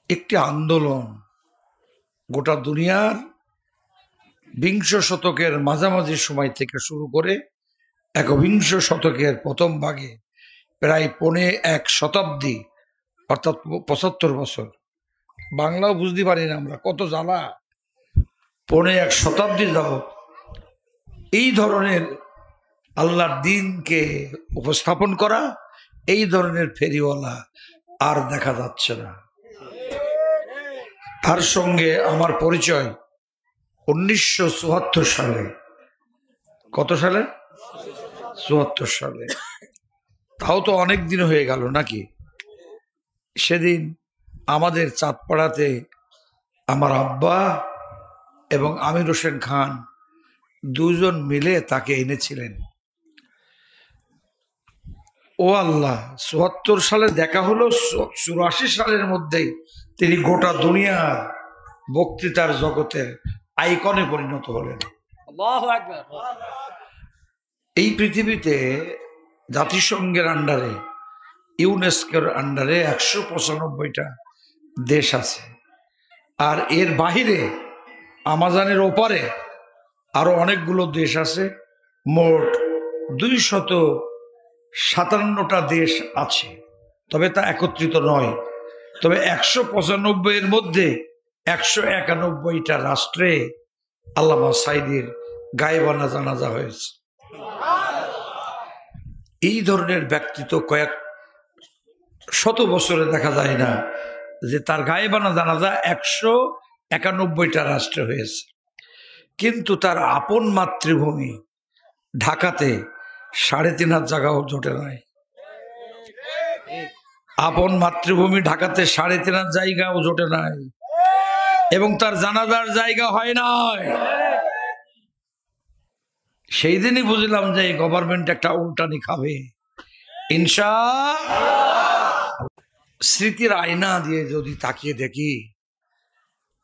একটি আন্দোলন গোটা দুনিয়ার বিংশ শতকের মাঝামাঝি সময় থেকে শুরু করে একবিংশ শতকের প্রথম ভাগে প্রায় ১.৫ শতাব্দী অর্থাৎ ৭৫ বছর। বাংলাও বুঝতে পারি না আমরা, কত জ্বালা। ১.৫ শতাব্দী যাবৎ এই ধরনের আল্লাহর দ্বীনকে উপস্থাপন করা, এই ধরনের ফেরিওয়ালা আর দেখা যাচ্ছে না। তার সঙ্গে আমার পরিচয় ১৯৭৪ সালে। কত সালে? ৭৪ সালে। তাও তো অনেক দিন হয়ে গেল নাকি? সেদিন আমাদের চাঁদপাড়াতে আমার আব্বা এবং আমির হোসেন খান দুজন মিলে তাকে এনেছিলেন। ও আল্লাহ, ৭৪ সালে দেখা হলো, ৮৪ সালের মধ্যেই তিনি গোটা দুনিয়ার বক্তৃতার জগতের আইকনে পরিণত হলেন। এই পৃথিবীতে জাতিসংঘের আন্ডারে, ইউনেস্কোর আন্ডারে ১৯৫টা দেশ আছে, আর এর বাহিরে আমাজনের ওপারে আরো অনেকগুলো দেশ আছে। মোট ২৫৭টা দেশ আছে, তবে তা একত্রিত নয়। তবে ১৯৫ এর মধ্যে ১৯১টা রাষ্ট্রে আল্লামা সাঈদীর গায়েবানা জানাজা হয়েছে। এই ধরনের ব্যক্তিত্ব কয়েক শত বছরে দেখা যায় না যে তার গায়েবানা জানাজা ১৯১টা রাষ্ট্রে হয়েছে। কিন্তু তার আপন মাতৃভূমি ঢাকাতে ৩.৫ জায়গাও জোটে নাই। আপন মাতৃভূমি ঢাকাতে ৩.৫ জায়গাও জোটে নাই, এবং তার জানাজার জায়গা হয় নাই। সেই দিনই বুঝলাম যে এই গভর্নমেন্ট একটা উল্টানি খাবে ইনশাআল্লাহ। স্মৃতির আয়না দিয়ে যদি তাকিয়ে দেখি,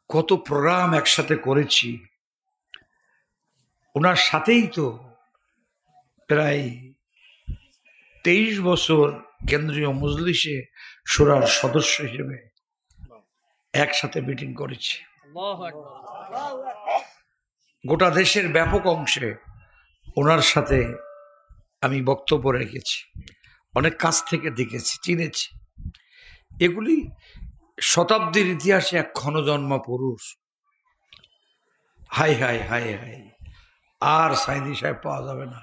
কত প্রোগ্রাম একসাথে করেছি। ওনার সাথেই তো প্রায় ২৩ বছর কেন্দ্রীয় মজলিসে শুরার সদস্য হিসেবে একসাথে মিটিং করেছি। গোটা দেশের ব্যাপক অংশে ওনার সাথে আমি বক্তব্য রেখেছি, অনেক কাছ থেকে দেখেছি, চিনেছি। এগুলি শতাব্দীর ইতিহাসে এক ক্ষণজন্মা পুরুষ। হাই হাই হাই হাই, আর সাঈদী সাহেব পাওয়া যাবে না।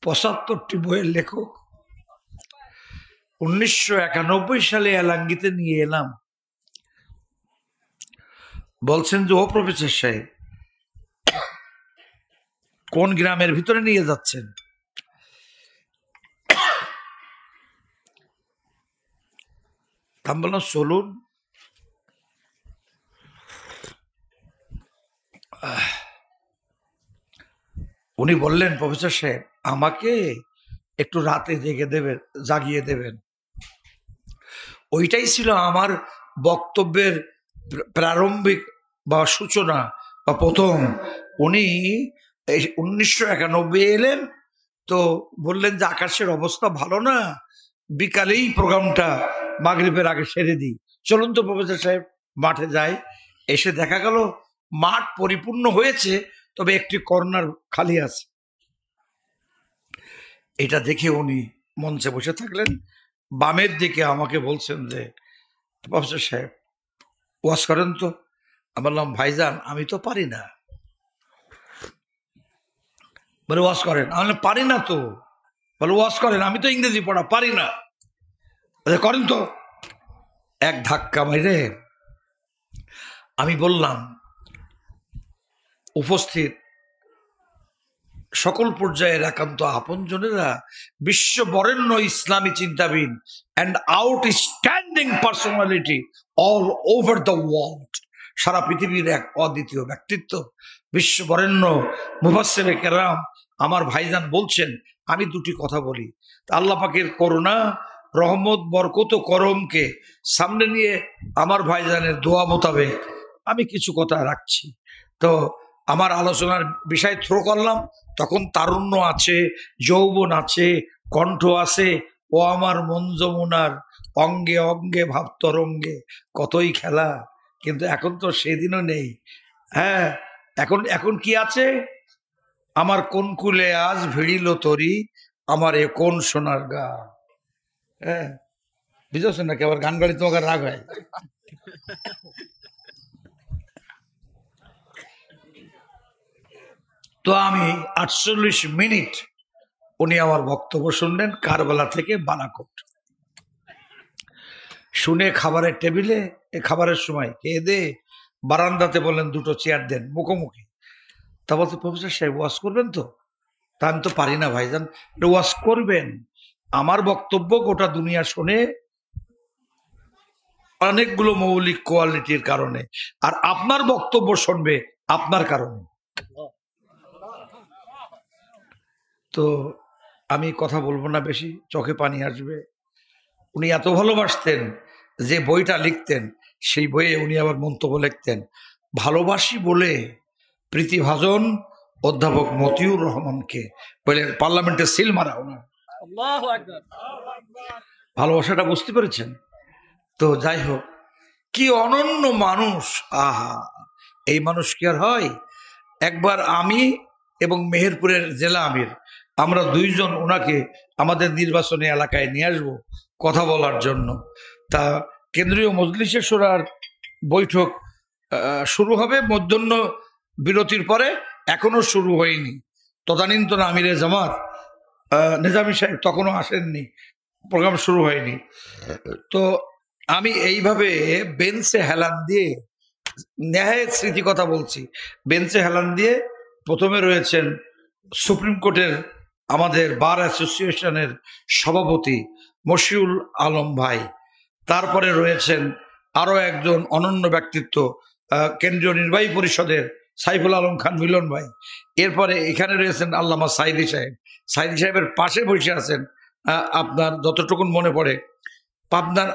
৭৫টি বইয়ের লেখক। ১৯৯১ সালে এলাঙ্গিতে নিয়ে এলাম। বলছেন যে, ও প্রফেসর সাহেব, কোন গ্রামের ভিতরে নিয়ে যাচ্ছেন? আমি বললাম চলুন। উনি বললেন, প্রফেসর সাহেব, আমাকে একটু রাতে জাগিয়ে দেবেন। ওইটাই ছিল আমার বক্তব্যের প্রারম্ভিক বা সূচনা বা প্রথম। উনি ১৯৯১ এলেন, তো বললেন যে আকাশের অবস্থা ভালো না, বিকালেই প্রোগ্রামটা মাগরিবের আগে সেরে দিই, চলুন তো প্রফেসর সাহেব মাঠে যাই। এসে দেখা গেল মাঠ পরিপূর্ণ হয়েছে, তবে একটি কর্নার খালি আছে। এটা দেখে উনি মঞ্চে বসে থাকলেন। বামের দিকে আমাকে বলছেন যে, প্রফেসর সাহেব ওয়াজ করেন তো। আমি বললাম, ভাইজান আমি তো পারি না। বলে ওয়াজ করেন। আমি বললাম, পারি না তো। বলে ওয়াজ করেন। আমি তো ইংরেজি পড়া পারি না। করেন তো। এক ধাক্কা মেরে আমি বললাম, উপস্থিত সকল পর্যায়ের একান্ত আপনজনেরা, বিশ্ব বরেণ্য ইসলামী চিন্তাবিদ and outstanding personality all over the world, সারা পৃথিবীর এক অদ্বিতীয় ব্যক্তিত্ব, বিশ্ব বরেণ্য মুফাসসিরে কেরাম আমার ভাইজান বলছেন আমি দুটি কথা বলি। আল্লাহ পাকের করুণা, রহমত, বরকত ও করমকে সামনে নিয়ে আমার ভাইজানের দোয়া মোতাবেক আমি কিছু কথা রাখছি। তো আমার আলোচনার বিষয় থ্রো করলাম। তখন তারুণ্য আছে, যৌবন আছে, কণ্ঠ আছে, ও আমার মন যমুনার অঙ্গে অঙ্গে ভাব তরঙ্গে কতই খেলা, কিন্তু এখন তো সেদিনও নেই। হ্যাঁ, এখন এখন কি আছে? আমার কোন কুলে আজ ভিড়িল তরি, আমার এ কোন সোনার গা। হ্যাঁ, বুঝেছেন নাকি? আবার গান গাড়ি তোমাকে রাগ হয়। তো আমি 48 মিনিট উনি আমার বক্তব্য শুনলেন কারবালা থেকে বালাকোট। শুনে খাবারের টেবিলে খাবারের সময় খেয়ে দে বারান্দাতে বললেন দুটো চেয়ার দেন মুখোমুখি। তা বলতে প্রফেসর সাহেব ওয়াজ করবেন তো? তা আমি তো পারি না ভাইজান। ওয়াজ করবেন, আমার বক্তব্য গোটা দুনিয়া শোনে অনেকগুলো মৌলিক কোয়ালিটির কারণে, আর আপনার বক্তব্য শুনবে আপনার কারণে। তো আমি কথা বলবো না বেশি, চোখে পানি আসবে। উনি এত ভালোবাসতেন যে বইটা লিখতেন সেই বইয়ে উনি আবার মন্তব্য লিখতেন, ভালোবাসি বলে প্রীতিভাজন অধ্যাপক মতিউর রহমানকে বলে পার্লামেন্টে সিল মারা। ওনার ভালোবাসাটা বুঝতে পেরেছেন তো? যাই হোক, কি অনন্য মানুষ! আহা, এই মানুষ কি আর হয়? একবার আমি এবং মেহেরপুরের জেলা আমির, আমরা দুইজন ওনাকে আমাদের নির্বাচনী এলাকায় নিয়ে আসবো কথা বলার জন্য। তা কেন্দ্রীয় মজলিসে শুরার বৈঠক শুরু হবে মধ্যাহ্ন বিরতির পরে, এখনো শুরু হয়নি। তদানীন্তন আমিরে জামাত নিজামী সাহেব তখনও আসেননি, প্রোগ্রাম শুরু হয়নি। তো আমি এইভাবে বেঞ্চে হেলান দিয়ে, ন্যায়ের স্মৃতি কথা বলছি, বেঞ্চে হেলান দিয়ে প্রথমে রয়েছেন সুপ্রিম কোর্টের আমাদের বার অ্যাসোসিয়েশনের সভাপতি মশিউল আলম ভাই, তারপরে রয়েছেন আরো একজন অনন্য ব্যক্তিত্ব কেন্দ্রীয় নির্বাহী পরিষদের সাইফুল আলম খান মিলন ভাই, এরপরে এখানে রয়েছেন আল্লামা সাইদি সাহেব। সাইদি সাহেবের পাশে বসে আছেন আপনার যতটুকুন মনে পড়ে পাবনার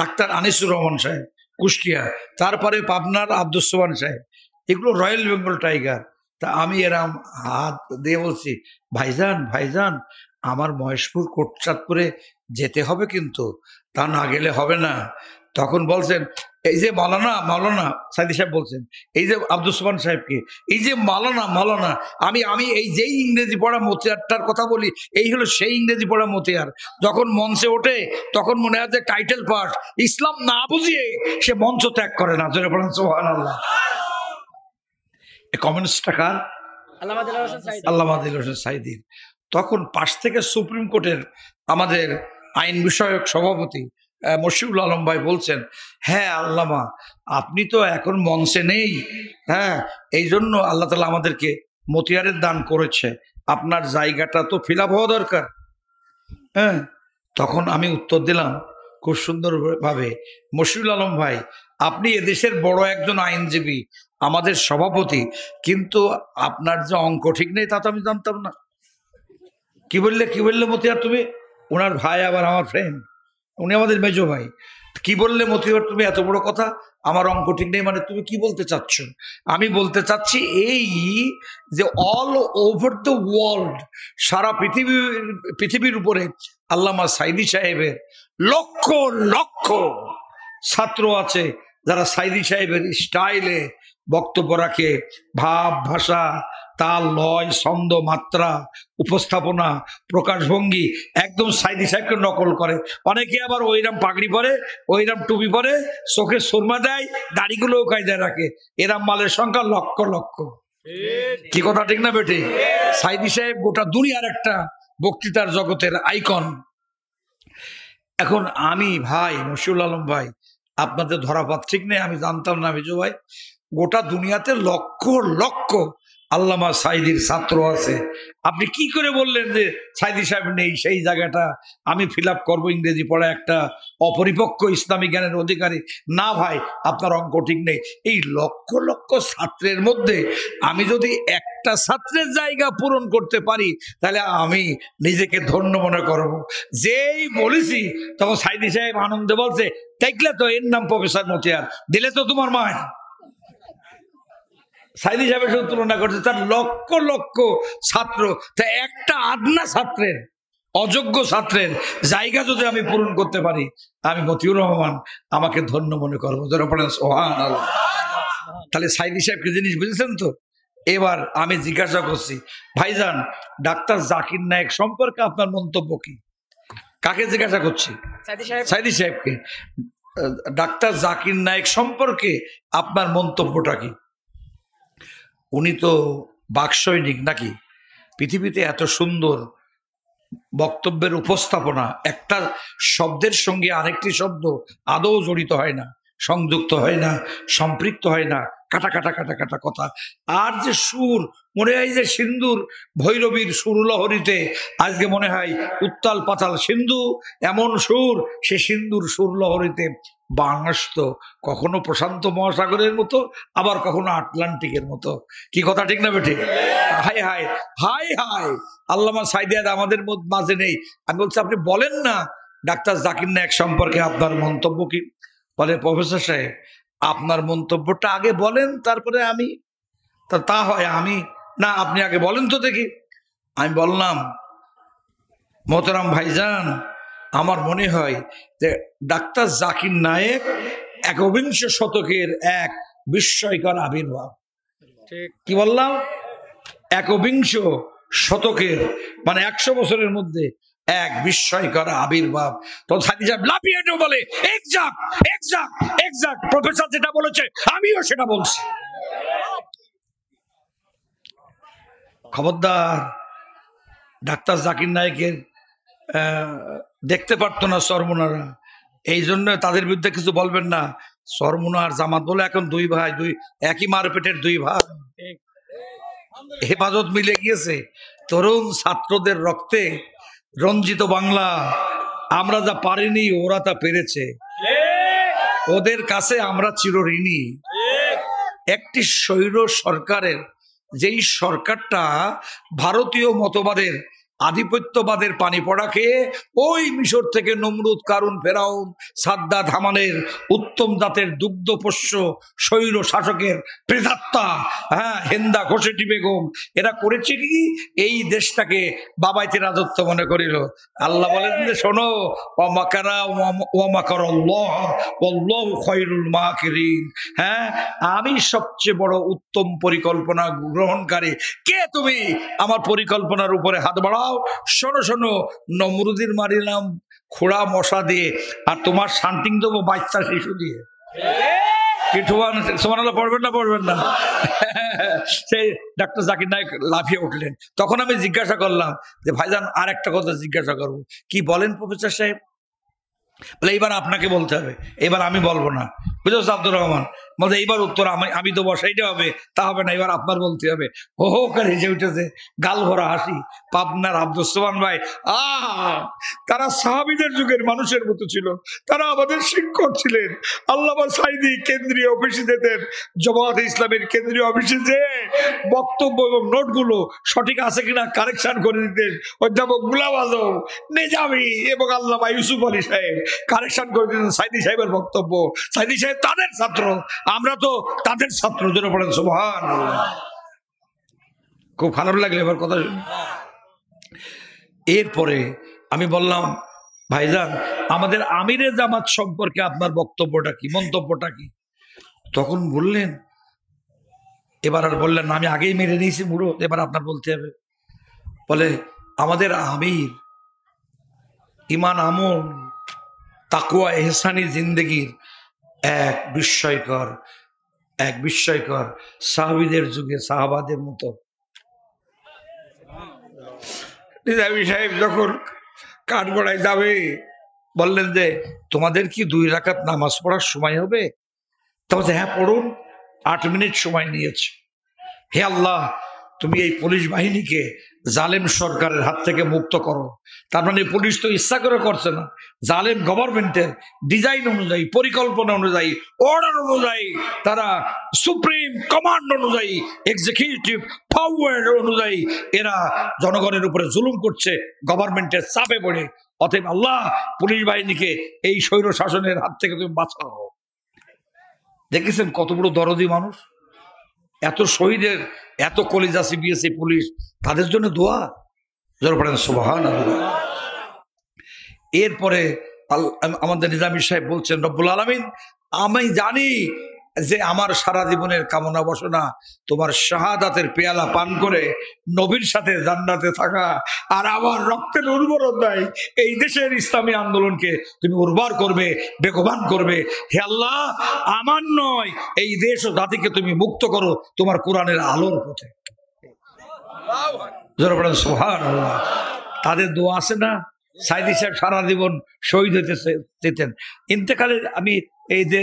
ডাক্তার আনিসুর রহমান সাহেব কুষ্টিয়া, তারপরে পাবনার আব্দুস সোবান সাহেব, এগুলো রয়্যাল বেঙ্গল টাইগার। তা আমি এরম হাত দিয়ে বলছি, ভাইজান ভাইজান আমার মহেশপুর কোটচাঁদপুরে যেতে হবে, কিন্তু তা না গেলে হবে না। তখন বলছেন, এই যে মাওলানা মাওলানা সাইদি সাহেব বলছেন, এই যে আব্দুস সোবান সাহেবকে, এই যে মাওলানা মাওলানা, আমি আমি এই যেই ইংরেজি পড়া মতিয়ারটার কথা বলি, এই হলো সেই ইংরেজি পড়া মতিয়ার। যখন মঞ্চে ওঠে তখন মনে হয় যে টাইটেল পাস, ইসলাম না বুঝিয়ে সে মঞ্চ ত্যাগ করে না। জোরে পড়েন সুবহানাল্লাহ। কমিউনিস্টটা কার? আল্লামা দিল হোসেন সাইদির। তখন পাশ থেকে সুপ্রিম কোর্টের আমাদের আইন বিষয়ক সভাপতি মশিউল আলম ভাই বলছেন, হ্যাঁ আল্লামা আপনি তো এখন মঞ্চে নেই, হ্যাঁ এই জন্য আল্লাহ তাআলা আমাদেরকে মতিয়ারের দান করেছে, আপনার জায়গাটা তো ফিল আপ হওয়া দরকার। হ্যাঁ, তখন আমি উত্তর দিলাম খুব সুন্দর ভাবে, মশিউল আলম ভাই আপনি এদেশের বড় একজন আইনজীবী, আমাদের সভাপতি, কিন্তু আপনার যে অঙ্ক ঠিক নেই তা তো আমি জানতাম না। কি বললে মতিয়ার তুমি? ওনার ভাই আবার আমার ফ্রেন্ড, উনি আমাদের মেজো ভাই। কি বললে মতিয়ার তুমি? এত বড় কথা, আমার অঙ্ক ঠিক নেই মানে তুমি কি বলতে চাচ্ছ? আমি বলতে চাচ্ছি এই যে অল ওভার দ্য ওয়ার্ল্ড, সারা পৃথিবীর উপরে আল্লামা সাইদি সাহেবের লক্ষ লক্ষ ছাত্র আছে যারা সাইদি সাহেবের স্টাইলে বক্তব্য রাখে, ভাব ভাষা তাল লয় ছন্দ মাত্রা উপস্থাপনা প্রকাশভঙ্গি একদম সাইদি সাহেবকে নকল করে। অনেকে আবার ওইরাম পাগড়ি পরে, ওইরাম টুপি পরে, চোখে সুরমা দেয়, দাড়িগুলোও কায়দায় রাখে, এরাম মালের সংখ্যা লক্ষ লক্ষ। কি কথা ঠিক না বেটে? সাইদি সাহেব গোটা দুনিয়ার একটা বক্তৃতার জগতের আইকন। এখন আমি ভাই মশিউল আলম ভাই আপনাদের ধরাপাত ঠিক নেই, আমি জানতাম না বিজু ভাই, গোটা দুনিয়াতে লক্ষ লক্ষ আল্লামা সাইদির ছাত্র আছে। আপনি কি করে বললেন যে সাইদি সাহেব নেই? সেই জায়গাটা আমি ফিল আপ করবো ইংরেজি পড়া একটা অপরিপক্ক ইসলামী জ্ঞানের অধিকারী না। ভাই আপনার অঙ্ক ঠিক নেই। এই লক্ষ লক্ষ ছাত্রের মধ্যে আমি যদি একটা ছাত্রের জায়গা পূরণ করতে পারি তাহলে আমি নিজেকে ধন্য মনে করব। যেই বলেছি তখন সাইদি সাহেব আনন্দে বলছে, দেখলে তো এর নাম প্রফেসর মতিয়ার, দিলে তো তোমার মায়। সাইদি সাহেবের সাথে তুলনা করছে, তার লক্ষ লক্ষ ছাত্র, তা একটা আদনা ছাত্রের অযোগ্য ছাত্রের জায়গা যদি আমি পূরণ করতে পারি, আমি মতিউর রহমান আমাকে ধন্য মনে করবো। যারা পড়েন সুবহানাল্লাহ। তাহলে সাইদি সাহেবকে জিনিস বুঝেছেন তো? এবার আমি জিজ্ঞাসা করছি, ভাইজান ডাক্তার জাকির নায়েক সম্পর্কে আপনার মন্তব্য কি? কাকে জিজ্ঞাসা করছি? সাইদি সাহেবকে। ডাক্তার জাকির নায়েক সম্পর্কে আপনার মন্তব্যটা কি? উনি তো বাকসৈনিক নাকি? পৃথিবীতে এত সুন্দর বক্তব্যের উপস্থাপনা, একটা শব্দের সঙ্গে আরেকটি শব্দ আদৌ জড়িত হয় না, সংযুক্ত হয় না, সম্পৃক্ত হয় না, কাটা কাটা কাটা কাটা কথা। আর যে সুর, মনে হয় যে সিন্ধুর ভৈরবীর সুরলহরীতে আজকে মনে হয় উত্তাল পাতাল সিন্ধু, এমন সুর, সে সিন্ধুর সুরলহরীতে বাংলাদেশ তো কখনো প্রশান্ত মহাসাগরের মতো, আবার কখনো আটলান্টিকের মতো। কি কথা ঠিক না বেঠে? হাই হাই হাই হাই, আল্লামা সাইদি আমাদের মাঝে নেই। আমি বলছি আপনি বলেন না ডাক্তার জাকির নায়েক সম্পর্কে আপনার মন্তব্য কি? বলে প্রফেসর সাহেব আপনার মন্তব্যটা আগে বলেন, তারপরে আমি। তা হয় আমি না, আপনি আগে বলেন তো দেখি। আমি বললাম, মোহতারাম ভাইজান, আমার মনে হয় যে ডাক্তার জাকির নায়েক একবিংশ শতকের এক বিস্ময়কর আবির্ভাব। কি বললাম? একবিংশ শতকের, মানে 100 বছরের মধ্যে এক বিস্ময়কর আবির্ভাব। তো সাইদি সাহেব লাফিয়ে বলে, এক্সাক্ট এক্সাক্ট এক্সাক্ট, প্রফেসর যেটা বলেছে আমিও সেটা বলছি। খবরদার, ডাক্তার জাকির নায়েকের দেখতে পারতো না চরমোনারা, এই জন্য তাদের বিরুদ্ধে কিছু বলবেন না। চরমোনার জামাত বলে এখন দুই ভাই, দুই একই মার পেটের দুই ভাই, হেফাজত মিলে গিয়েছে। তরুণ ছাত্রদের রক্তে রঞ্জিত বাংলা, আমরা যা পারিনি ওরা তা পেরেছে, ওদের কাছে আমরা চিরঋণী। একটি স্বৈর সরকারের, যেই সরকারটা ভারতীয় মতবাদের আধিপত্যবাদের পানি পড়া খেয়ে ওই মিশর থেকে নমরুদ, কারুন, ফেরাউন, সাদ্দাত, হামানের উত্তম জাতের দুগ্ধপোষ্য স্বৈর শাসকের প্রেতাত্মা, হেন্দা, ঘোষেটি বেগম, এরা করেছে কি এই দেশটাকে বাবাইতে রাজত্ব মনে করিল। আল্লাহ বলেন যে শোনো, ওয়ামাকারা ওয়ামাকারাল্লাহ ওয়াল্লাহু খায়রুল মাকিরিন। আমি সবচেয়ে বড় উত্তম পরিকল্পনা গ্রহণকারী। কে তুমি আমার পরিকল্পনার উপরে হাত বাড়াও? শোনো শোনো, নমরুদের মারিলাম খোড়া মশা দিয়ে, আর তোমার শান্তিং দেবো বাচ্চা শিশু দিয়ে। পড়বেন না পড়বেন না? সেই ডাক্তার জাকির নায়েক লাফিয়ে উঠলেন। তখন আমি জিজ্ঞাসা করলাম যে ভাইজান আর একটা কথা জিজ্ঞাসা করবো। কি বলেন প্রফেসর সাহেব? বলে এইবার আপনাকে বলতে হবে, এবার আমি বলবো না। বুঝেছ আব্দুর রহমান? বলতে এইবার উত্তর আমি তো বসাইতে হবে, তা হবে না, এবার আপনার বলতে হবে। হো হো করে হেসে উঠেছে, গাল ভরা হাসি। পাবনার আব্দুস সোবহান ভাই, তারা সাহাবীদের যুগের মানুষের মতো ছিল, তারা আমাদের শিক্ষক ছিলেন। আল্লামা সাইদি কেন্দ্রীয় অফিসে যেতেন, জামায়াতে ইসলামের কেন্দ্রীয় অফিসে যে বক্তব্য এবং নোটগুলো সঠিক আছে কিনা কারেকশন করে দিতেন অধ্যাপক গোলাম আজম নিজামী এবং আল্লামা ইউসুফ আলী সাহেব কারেকশন করে দিতেন সাইদি সাহেবের বক্তব্য। সাইদি সাহেব তাদের ছাত্র, আমরা তো তাদের ছাত্র। জন্য পড়েন সুবহানাল্লাহ। খুব খারাপ লাগলো এবার কথা শুনে। এরপরে আমি বললাম, ভাইজান আমাদের আমিরে জামাত সম্পর্কে আপনার বক্তব্যটা কি, মন্তব্যটা কি? তখন বললেন, এবার আর বললেন না, আমি আগেই মেরে নিয়েছি বুড়ো, এবার আপনার বলতে হবে। বলে আমাদের আমির ইমান, আমল, তাকওয়া, এহসানি জিন্দেগির এক বিস্ময়কর সাহাবীদের যুগে সাহাবাদের মতো। নিজামী সাহেব যখন কাঠগড়ায় যাবে, বললেন যে তোমাদের কি 2 রাকাত নামাজ পড়ার সময় হবে? তবে হ্যাঁ পড়ুন। 8 মিনিট সময় নিয়েছে। হে আল্লাহ, তুমি এই পুলিশ বাহিনীকে জালেম সরকারের হাত থেকে মুক্ত করো। তার মানে পুলিশ তো ইচ্ছা করে করছে না, জালেম গভর্নমেন্টের ডিজাইন অনুযায়ী, পরিকল্পনা অনুযায়ী, অর্ডার অনুযায়ী, তারা সুপ্রিম কমান্ড অনুযায়ী, এক্সিকিউটিভ পাওয়ার অনুযায়ী এরা জনগণের উপরে জুলুম করছে গভর্নমেন্টের চাপে পড়ে। অতএব আল্লাহ, পুলিশ বাহিনীকে এই স্বৈর শাসনের হাত থেকে তুমি বাঁচাও। দেখেছেন কত বড় দরদি মানুষ, এত শহীদের, এত কলিজা চিবিয়েছে পুলিশ, তাদের জন্য দোয়া। যারা পড়েন সুবহানাল্লাহ। এরপরে আমাদের নিজামী সাহেব বলছেন, রব্বুল আলামিন, আমি জানি যে আমার সারা জীবনের কামনা বাসনা তোমার শাহাদাতের পেয়ালা পান করে নবীর সাথে জান্নাতে থাকা, আর আমার রক্তের উর্বরতায় এই দেশের ইসলামী আন্দোলনকে তুমি উর্বর করবে, বেগবান করবে। হে আল্লাহ, আমার নয়, এই দেশ ও জাতিকে তুমি মুক্ত করো তোমার কোরআনের আলোর পথে। সুবহানাল্লাহ। তাদের দোয়া আছে না? সাইদি সাহেব সারা জীবন শহীদ হইতে যেতেন। ইন্তেকালের আমি এই যে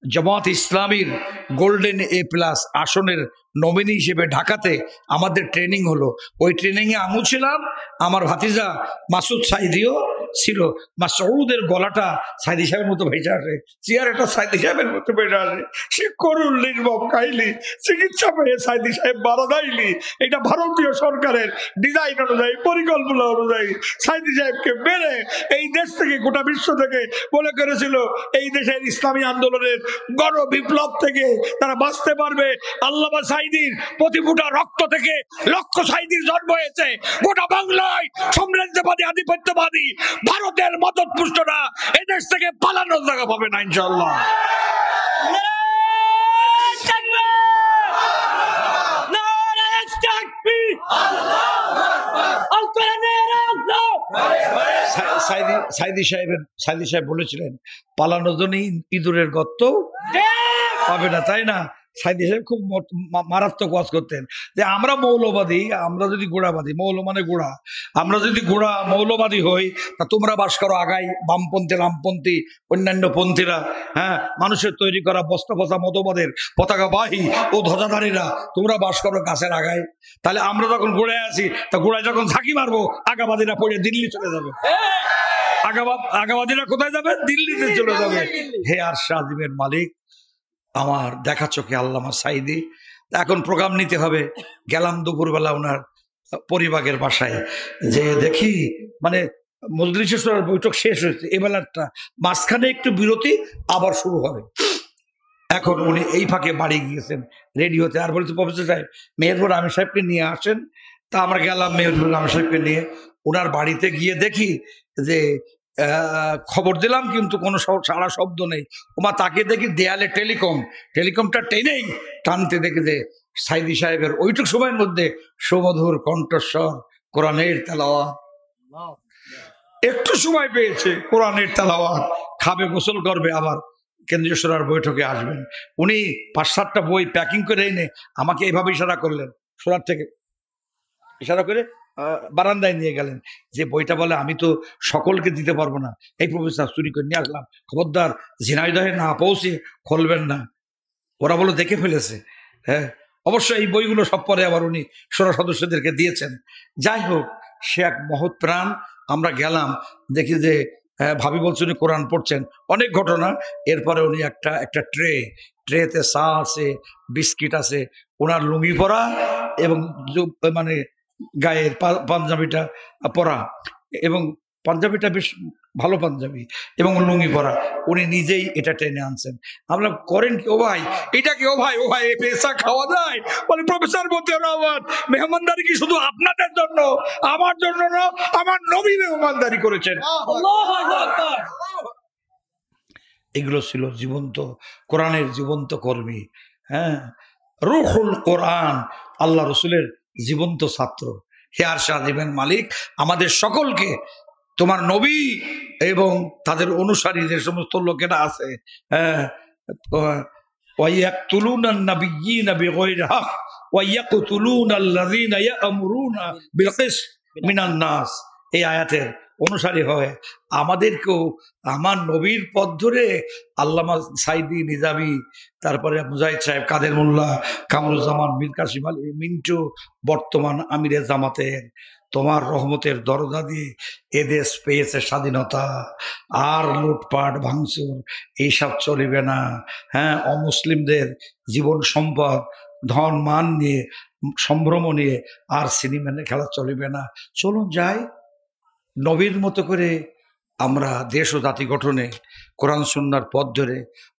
জামাত ইসলামীর গোল্ডেন A+ আসনের নমিনি হিসেবে ঢাকাতে আমাদের ট্রেনিং হলো। ওই ট্রেনিংয়ে আমু ছিলাম, আমার ভাতিজা মাসুদ সাইদিও ছিল। মাসউদের গলাটা সাইদি সাহেবের মতো ভেজা আসে, চেয়ারটা সাইদি সাহেবের মতো ভেজা আসে। সে করুণ নির্মম কাহিনী। চিকিৎসা পেয়ে সাইদি সাহেব মারা যায়নি। এটা ভারতীয় সরকারের ডিজাইন অনুযায়ী, পরিকল্পনা অনুযায়ী সাইদি সাহেবকে মেরে এই দেশ থেকে, গোটা বিশ্ব থেকে বলে করেছিল এই দেশের ইসলামী আন্দোলনের গণ বিপ্লব থেকে তারা বাঁচতে পারবে। আল্লামা সাইদির প্রতি ফুটা রক্ত থেকে লক্ষ সাইদির জন্ম হয়েছে। গোটা বাংলায় সাম্রাজ্যবাদী, আধিপত্যবাদী ভারতের মদত পুষ্টরা এদেশ থেকে পালানোর জায়গা পাবে না ইনশাআল্লাহ। সাইদি সাহেব বলেছিলেন, পালানোর জন্য ইঁদুরের গর্ত পাবে না, তাই না? সাইদি সাহেব খুব মারাত্মক ওয়াজ করতেন যে আমরা মৌলবাদী, আমরা যদি গোড়াবাদী, মৌল মানে গোড়া, আমরা যদি গোড়া মৌলবাদী হই তা তোমরা বাস করো আগাই, বামপন্থী, রামপন্থী, অন্যান্য পন্থীরা, হ্যাঁ, মানুষের তৈরি করা বস্তা পচা মতবাদের পতাকাবাহী ও ধ্বজাধারীরা, তোমরা বাস করো গাছের আগায়। তাহলে আমরা যখন গোড়ায় আছি, তা গোড়ায় যখন ঝাঁকি মারবো, আগাবাদীরা পড়ে দিল্লি চলে যাবে। আগাবাদীরা কোথায় যাবে? দিল্লিতে চলে যাবে। হে আরশে আজিমের মালিক, আমার দেখা চোখে আল্লামা সাইদি। এখন প্রোগ্রাম নিতে হবে। গেলাম দুপুরবেলা ওনার পরিবাগের বাসায়, যে দেখি মানে মজলিসের বৈঠক শেষ হয়েছে, এবেলাটা মাঝখানে একটু বিরতি, আবার শুরু হবে। এখন উনি এই ফাঁকে বাড়ি গিয়েছেন রেডি হতে, আর বলছে প্রফেসর সাহেব মেহেরপুর আমির সাহেবকে নিয়ে আসেন। তা আমরা গেলাম মেহেরপুর আমির সাহেবকে নিয়ে। ওনার বাড়িতে গিয়ে দেখি যে খবর দিলাম কিন্তু কোনো সারা শব্দ নেই। ওমা তাকে দেখি দেয়ালে টেলিকমটা টেনেই টানতে দেখে যে সাইদি সাহেবের ওইটুক সময়ের মধ্যে সুমধুর কণ্ঠস্বর, কোরআনের তেলাওয়াত। একটু সময় পেয়েছে, কোরআনের তেলাওয়াত, খাবে, গোসল করবে, আবার কেন্দ্রীয় সরার বৈঠকে আসবেন। উনি 5-7টা বই প্যাকিং করে এনে আমাকে এইভাবে ইশারা করলেন, সরার থেকে ইশারা করে বারান্দায় নিয়ে গেলেন, যে বইটা বলে আমি তো সকলকে দিতে পারবো না, এই প্রফেসর চুরি করে নিয়ে আসলাম, খবরদার ঝিনাইদহে না পৌঁছে খুলবেন না, ওরা বলে দেখে ফেলেছে। হ্যাঁ, অবশ্যই এই বইগুলো সব পরে আবার উনি সোনা সদস্যদেরকে দিয়েছেন। যাই হোক, সে এক মহৎ প্রাণ। আমরা গেলাম, দেখি যে ভাবি বলছে উনি কোরআন পড়ছেন, অনেক ঘটনা। এরপরে উনি একটা ট্রেতে চা আছে, বিস্কিট আছে, ওনার লুঙ্গি পরা এবং মানে গায়ের পাঞ্জাবিটা পরা, এবং পাঞ্জাবিটা বেশ ভালো পাঞ্জাবি, এবং লুঙ্গি পরা, উনি নিজেই এটা টেনে আনছেন। আমরা করেন কি? ও ভাই, এটা কি? ও ভাই পেশা খাওয়া যায়? বলে প্রফেসর বলতে রহমান, মেহমানদারি কি শুধু আপনাদের জন্য, আমার জন্য না, আমার নবী মেহমানদারি করেছেন। এগুলো ছিল জীবন্ত কোরআনের জীবন্ত কর্মী। হ্যাঁ, রুহুল কোরআন, আল্লাহ রসুলের জীবন্ত ছাত্র। হে আরশে আজিমের মালিক, আমাদের সকলকে তোমার নবী এবং তাদের অনুসারী যে সমস্ত লোকেরা আছে, হ্যাঁ, ওয়ায়াকতুলুনান নাবিয়্যিনা বিগাইরি হক ওয়ায়াকতুলুনাল্লাযীনা ইয়া'মুরুনা বিল কিসত মিনান নাস, এই আয়াতের অনুসারী হয় আমাদেরকেও আমার নবীর পথ ধরে আল্লামা সাইদি, নিজামী, তারপরে মুজাহিদ সাহেব, কাদের মোল্লা, কামরুজ্জামান, মীর কাসিম আলী মিন্টু, বর্তমান আমিরে জামাতের, তোমার রহমতের দরজা দিয়ে এদেশ পেয়েছে স্বাধীনতা। আর লুটপাট, ভাঙচুর এইসব চলিবে না। হ্যাঁ, অমুসলিমদের জীবন সম্পদ, ধন মান নিয়ে, সম্ভ্রম নিয়ে আর সিনেমা খেলা চলিবে না। চলুন যাই, নবীর মতো করে আমরা দেশ ও জাতি গঠনে কোরআন সুন্নাহর পথ ধরে